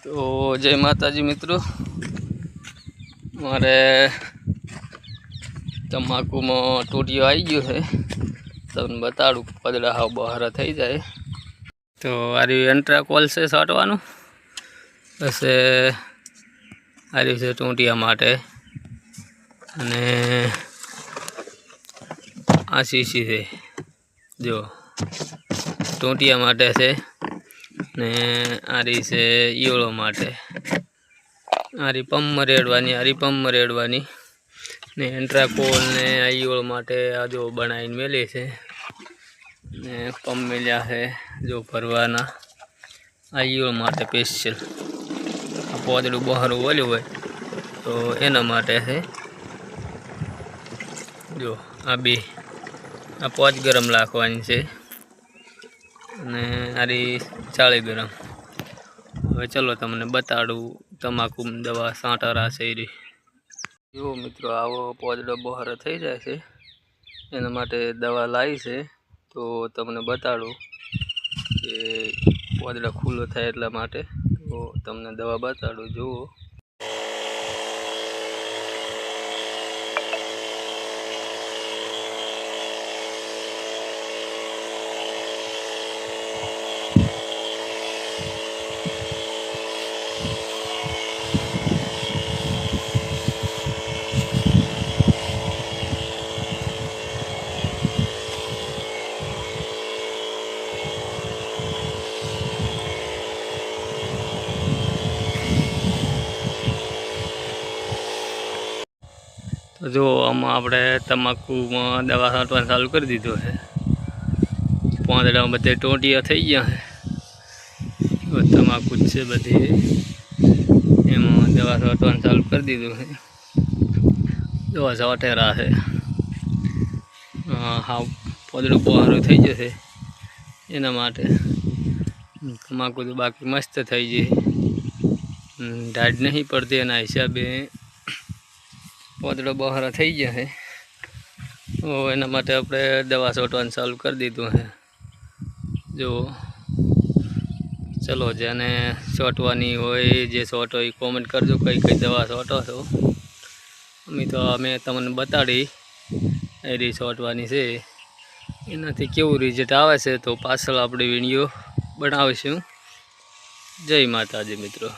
તો જય માતાજી મિત્રો, મારે તમાકુમાં ટોટીઓ આવી ગયો છે. તમને બતાડું પદડા હાવ બહાર થઈ જાય તો આરી એન્ટ્રા કોલ છે સાટવાનું. પછી આરી છે ટોટિયા માટે અને આ શીશી છે જો ટોટિયા માટે છે ને આરી છે ઈયળો માટે. આરી પંપ રેડવાની, આરી પંપ રેડવાની ને એન્ટ્રા કોલ ને આ ઈયળો માટે આ જો બનાવીને મેલી છે ને પંપ મેલ્યા છે જો ભરવાના. આ ઈયળો માટે સ્પેશિયલ આ પોદડું બહાર ઓલ્યું હોય તો એના માટે છે. જો આ બે આ 5 ગરમ રાખવાની છે અને આરી 40 ગરમ. હવે ચલો તમને બતાડું તમાકુ દવા સાંટારા છે એ. જો મિત્રો આવો પોદડો બહાર થઈ જાય છે એના માટે દવા લાવી છે. તો તમને બતાડું કે પોદડો ખુલ્લો થાય એટલા માટે તો તમને દવા બતાડું. જુઓ તો જો આમાં આપણે તમાકુમાં દવા છાંટવાનું ચાલુ કરી દીધું છે. પાંદડામાં બધે ટોટિયા થઈ ગયા છે, તમાકુ જ છે બધી, એમાં દવા છાંટવાનું ચાલુ કરી દીધું છે. દવા છાંટેરા છે હા પોદડું બહારું થઈ જશે એના માટે. તમાકુ તો બાકી મસ્ત થઈ જાય, ઢાઢ નહીં પડતી એના હિસાબે પોદડો બહાર થઈ ગયા છે. તો એના માટે આપણે દવા છાંટવાનું ચાલુ કરી દીધું છે. જો ચલો જેને છાંટવાની હોય જે છાંટો એ કોમેન્ટ કરજો કઈ કઈ દવા છાંટો છો. અમે તમને બતાડી એ રીત છાંટવાની છે. એનાથી કેવું રિઝલ્ટ આવે છે તો પાછળ આપણે વિડીયો બનાવીશું. જય માતાજી મિત્રો.